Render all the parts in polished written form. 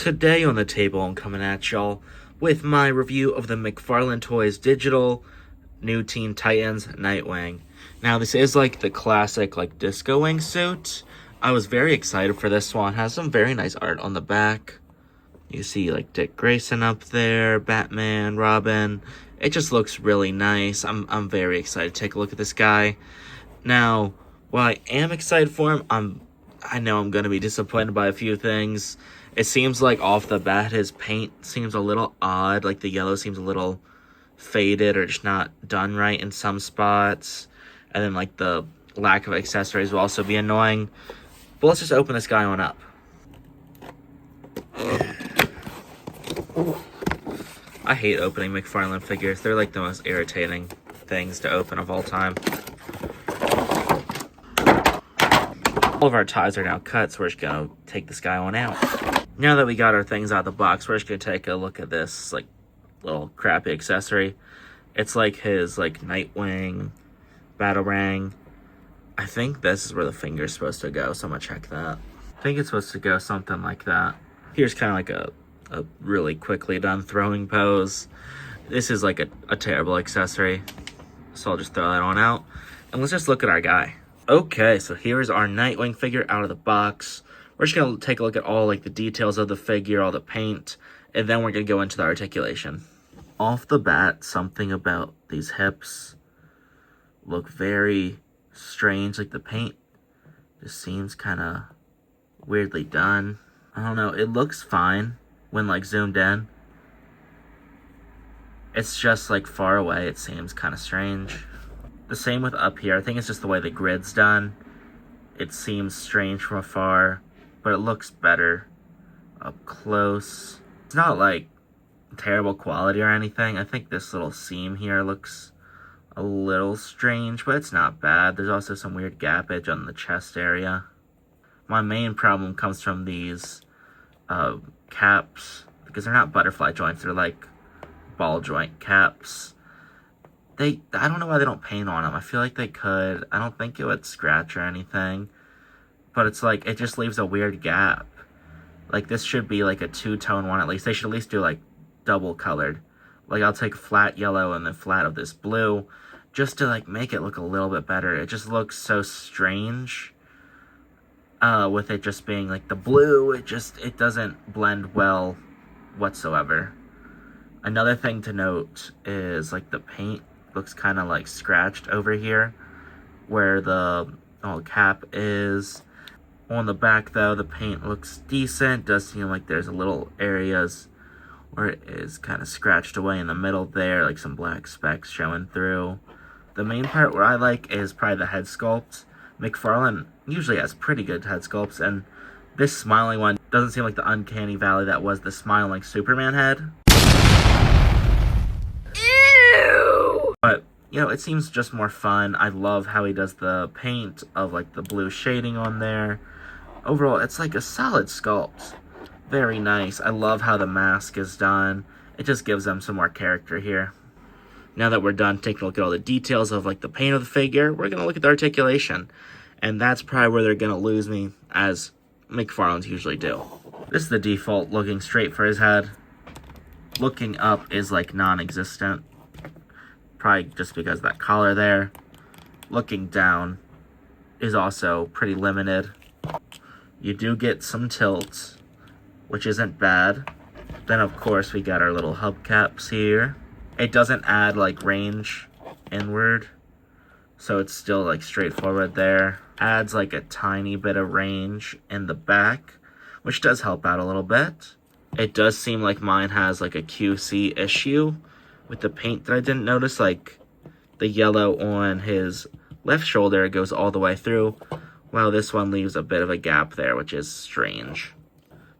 Today on the table, I'm coming at y'all with my review of the McFarlane Toys Digital New Teen Titans Nightwing. Now, this is like the classic disco wingsuit. I was very excited for this one. It has some very nice art on the back. You see Dick Grayson up there, Batman, Robin. It just looks really nice. I'm very excited to take a look at this guy. Now, while I am excited for him, I know I'm going to be disappointed by a few things. It seems like off the bat, his paint seems a little odd. The yellow seems a little faded or just not done right in some spots. And then the lack of accessories will also be annoying. But let's just open this guy on up. I hate opening McFarlane figures. They're the most irritating things to open of all time. All of our ties are now cut, so we're just going to take this guy on out. Now that we got our things out of the box, we're just going to take a look at this little crappy accessory. It's his Nightwing Batarang. I think this is where the finger's supposed to go, so I'm going to check that. I think it's supposed to go something like that. Here's kind of a really quickly done throwing pose. This is a terrible accessory, so I'll just throw that on out. And let's just look at our guy. Okay, so here's our Nightwing figure out of the box. We're just going to take a look at all the details of the figure, all the paint, and then we're going to go into the articulation. Off the bat, something about these hips look very strange. The paint just seems kind of weirdly done. I don't know, it looks fine when zoomed in. It's just far away, it seems kind of strange. The same with up here. I think it's just the way the grid's done. It seems strange from afar, but it looks better up close. It's not terrible quality or anything. I think this little seam here looks a little strange, but it's not bad. There's also some weird gappage on the chest area. My main problem comes from these caps, because they're not butterfly joints, they're ball joint caps. I don't know why they don't paint on them. I feel like they could. I don't think it would scratch or anything, but it's it just leaves a weird gap. This should be a two-tone one at least. They should at least do double colored. I'll take flat yellow and then flat of this blue just to make it look a little bit better. It just looks so strange with it just being the blue. It doesn't blend well whatsoever. Another thing to note is the paint looks kind of scratched over here where the cap is. On the back though, the paint looks decent. Does seem there's a little areas where it is kind of scratched away in the middle there, some black specks showing through. The main part where I is probably the head sculpt. McFarlane usually has pretty good head sculpts, and this smiling one doesn't seem like the uncanny valley that was the smiling Superman head. But, it seems just more fun. I love how he does the paint of, the blue shading on there. Overall, it's a solid sculpt. Very nice. I love how the mask is done. It just gives them some more character here. Now that we're done taking a look at all the details of, the paint of the figure, we're going to look at the articulation. And that's probably where they're going to lose me, as McFarlane's usually do. This is the default looking straight for his head. Looking up is, non-existent. Probably just because of that collar there. Looking down is also pretty limited. You do get some tilt, which isn't bad. Then of course we got our little hubcaps here. It doesn't add range inward, so it's still straightforward there. Adds a tiny bit of range in the back, which does help out a little bit. It does seem like mine has a QC issue with the paint that I didn't notice. The yellow on his left shoulder goes all the way through, while this one leaves a bit of a gap there, which is strange.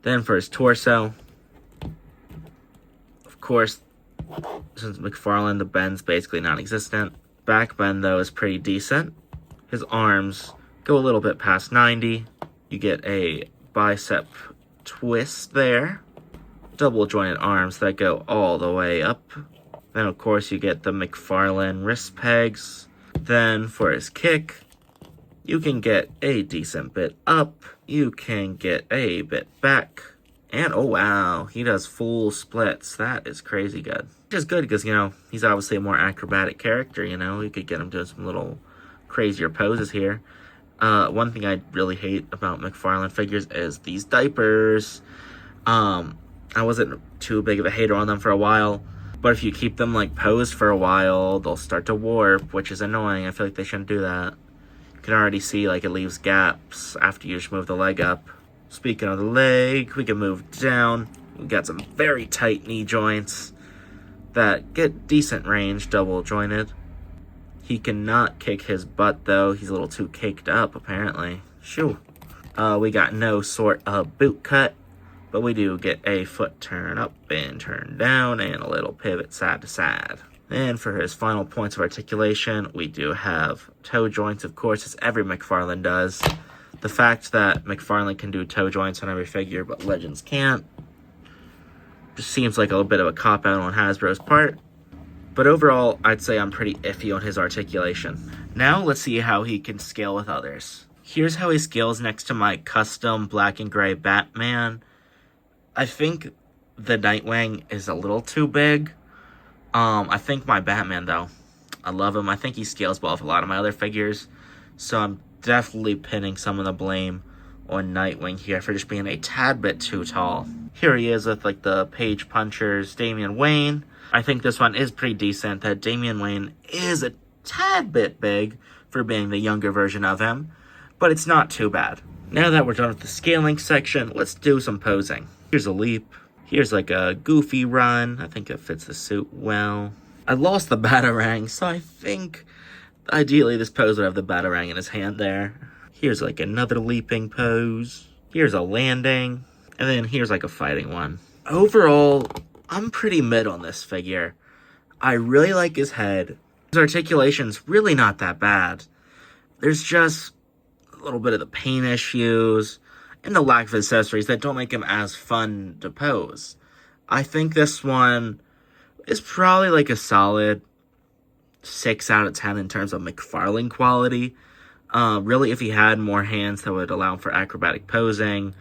Then for his torso, of course, since McFarlane, the bend's basically non-existent. Back bend though is pretty decent. His arms go a little bit past 90. You get a bicep twist there. Double jointed arms that go all the way up. Then, of course, you get the McFarlane wrist pegs. Then, for his kick, you can get a decent bit up. You can get a bit back. And, oh wow, he does full splits. That is crazy good. Which is good because, you know, he's obviously a more acrobatic character, you know. You could get him doing some little crazier poses here. One thing I really hate about McFarlane figures is these diapers. I wasn't too big of a hater on them for a while. But if you keep them, like, posed for a while, they'll start to warp, which is annoying. I feel like they shouldn't do that. You can already see, like, it leaves gaps after you just move the leg up. Speaking of the leg, we can move down. We got some very tight knee joints that get decent range, double jointed. He cannot kick his butt, though. He's a little too caked up, apparently. Shoo. We got no sort of boot cut, but we do get a foot turn up and turn down and a little pivot side to side. And for his final points of articulation, we do have toe joints, of course, as every McFarlane does. The fact that McFarlane can do toe joints on every figure, but Legends can't, just seems like a little bit of a cop-out on Hasbro's part. But overall, I'd say I'm pretty iffy on his articulation. Now, let's see how he can scale with others. Here's how he scales next to my custom black and gray Batman. I think the Nightwing is a little too big. I think my Batman, though, I love him. I think he scales well with a lot of my other figures. So I'm definitely pinning some of the blame on Nightwing here for just being a tad bit too tall. Here he is with, like, the Page Punchers, Damian Wayne. I think this one is pretty decent. That Damian Wayne is a tad bit big for being the younger version of him, but it's not too bad. Now that we're done with the scaling section, let's do some posing. Here's a leap. Here's like a goofy run. I think it fits the suit well. I lost the Batarang, so I think ideally this pose would have the Batarang in his hand there. Here's like another leaping pose. Here's a landing. And then here's like a fighting one. Overall, I'm pretty mid on this figure. I really like his head. His articulation's really not that bad. There's just a little bit of the paint issues and the lack of accessories that don't make him as fun to pose. I think this one is probably like a solid 6 out of 10 in terms of McFarlane quality. Really, if he had more hands that would allow him for acrobatic posing,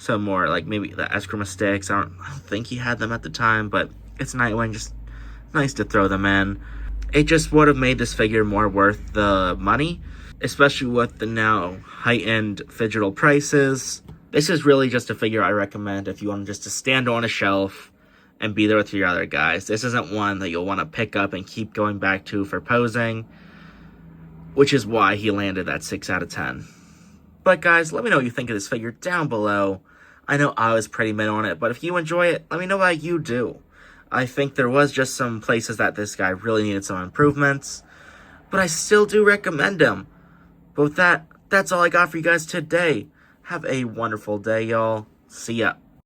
some more, like, maybe the Eskrima sticks. I don't think he had them at the time, but it's Nightwing, just nice to throw them in. It just would have made this figure more worth the money, especially with the now heightened Phygital prices. This is really just a figure I recommend if you want just to stand on a shelf and be there with your other guys. This isn't one that you'll want to pick up and keep going back to for posing, which is why he landed that 6 out of 10. But guys, let me know what you think of this figure down below. I know I was pretty mid on it, but if you enjoy it, let me know how you do. I think there was just some places that this guy really needed some improvements, but I still do recommend him. But with that, that's all I got for you guys today. Have a wonderful day, y'all. See ya.